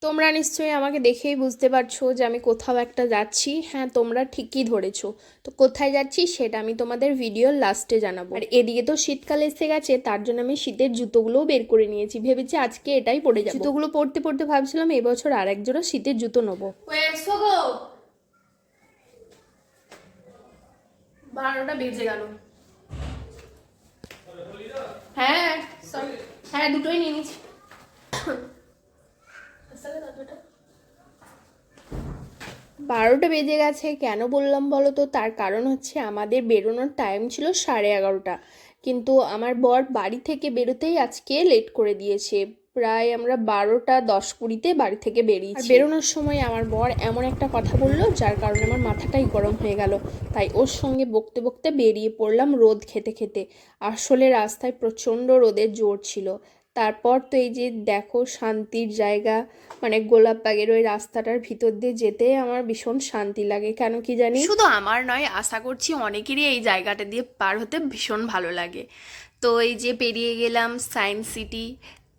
তোমরা নিশ্চয়ই আমাকে দেখেই বুঝতে পারছো যে আমি কোথাও একটা যাচ্ছি। হ্যাঁ, তোমরা ঠিকই ধরেছো। তো কোথায় যাচ্ছি সেটা আমি তোমাদের ভিডিওর লাস্টে জানাবো। আর এদিকে তো শীতকাল এসে গেছে, তার জন্য আমি শীতের জুতোগুলোও বের করে নিয়েছি। ভেবেছি আজকে এটাই পরে যাবো। জুতোগুলো পরতে পরতে ভাবছিলাম এবছর আর এক জোড়া শীতের জুতো নেবো। 12টা বেজে গেল। হ্যাঁ হ্যাঁ, দুটোই নিয়ে নিচ্ছি। 12টা বেজে গেছে, কেন বললাম বলো তো? তার কারণ হচ্ছে আমাদের বেরোনোর টাইম ছিল 11:30, কিন্তু আমার বর বাড়ি থেকে বেরোতেই আজকে লেট করে দিয়েছে। প্রায় আমরা 12:10-20 বাড়ি থেকে বেরিয়েছি। বেরোনোর সময় আমার বর এমন একটা কথা বললো যার কারণে আমার মাথাটাই গরম হয়ে গেল। তাই ওর সঙ্গে বকতে বকতে বেরিয়ে পড়লাম রোদ খেতে খেতে। আসলে রাস্তায় প্রচণ্ড রোদের জোর ছিল। তারপর তো এই যে দেখো শান্তির জায়গা, মানে গোলাপবাগের ওই রাস্তাটার ভিতর দিয়ে যেতে আমার ভীষণ শান্তি লাগে, কেন কি জানি। শুধু আমার নয়, আশা করছি অনেকেরই এই জায়গাটা দিয়ে পার হতে ভীষণ ভালো লাগে। তো এই যে পেরিয়ে গেলাম সায়েন্স সিটি,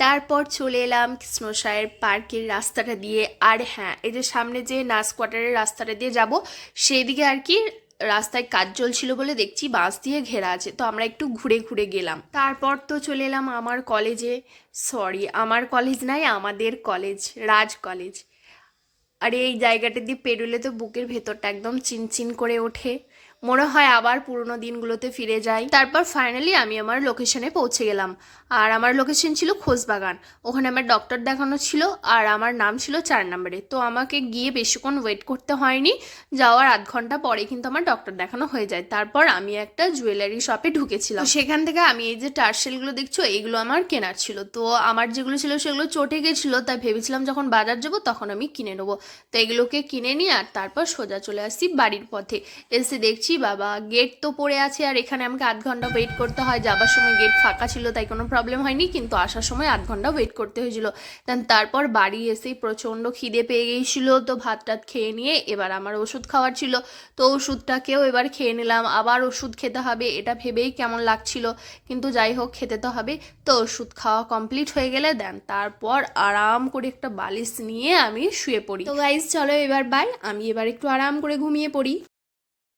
তারপর চলে এলাম কৃষ্ণসায়ের পার্কের রাস্তাটা দিয়ে। আর হ্যাঁ, এই যে সামনে যে নার্স কোয়ার্টারের রাস্তাটা দিয়ে যাব, সেই দিকে আর কি রাস্তায় কাজ চলছিল বলে দেখছি বাঁশ দিয়ে ঘেরা আছে, তো আমরা একটু ঘুরে ঘুরে গেলাম। তারপর তো চলে এলাম আমার কলেজে। সরি, আমার কলেজ নাই, আমাদের কলেজ, রাজ কলেজ। আর এই জায়গাটা দিয়ে পেরোলে তো বুকের ভেতরটা একদম চিনচিন করে ওঠে, মনে হয় আবার পুরোনো দিনগুলোতে ফিরে যাই। তারপর ফাইনালি আমি আমার লোকেশনে পৌঁছে গেলাম। আর আমার লোকেশন ছিল খোসবাগান। ওখানে আমার ডক্টর দেখানো ছিল, আর আমার নাম ছিল 4 নম্বরে। তো আমাকে গিয়ে বেশিক্ষণ ওয়েট করতে হয়নি, যাওয়ার আধ ঘন্টা পরে কিন্তু আমার ডক্টর দেখানো হয়ে যায়। তারপর আমি একটা জুয়েলারি শপে ঢুকেছিলাম। সেখান থেকে আমি এই যে টার্সেলগুলো দেখছো, এইগুলো আমার কেনার ছিল। তো আমার যেগুলো ছিল সেগুলো চটে গেছিলো, তাই ভেবেছিলাম যখন বাজার যাবো তখন আমি কিনে নেবো। তো এগুলোকে কিনে নিই আর তারপর সোজা চলে আসি বাড়ির পথে। এসে দেখছি বাবা গেট তো পড়ে আছে, আর এখানে আমাকে আধ ঘন্টা ওয়েট করতে হয়। যাবার সময় গেট ফাঁকা ছিল তাই কোনো প্রবলেম হয়নি, কিন্তু আসার সময় আধ ঘন্টা ওয়েট করতে হয়েছিল। তারপর বাড়ি এসেই প্রচণ্ড খিদে পেয়ে গিয়েছিল, তো ভাত টাত খেয়ে নিয়ে এবার আমার ওষুধ খাওয়ার ছিল। তো ওষুধটাকেও এবার খেয়ে নিলাম। আবার ওষুধ খেতে হবে এটা ভেবেই কেমন লাগছিল, কিন্তু যাই হোক খেতে তো হবে। তো ওষুধ খাওয়া কমপ্লিট হয়ে গেলে তারপর আরাম করে একটা বালিশ নিয়ে আমি শুয়ে পড়ি। তো গাইস চলো এবার বাই, আমি এবার একটু আরাম করে ঘুমিয়ে পড়ি।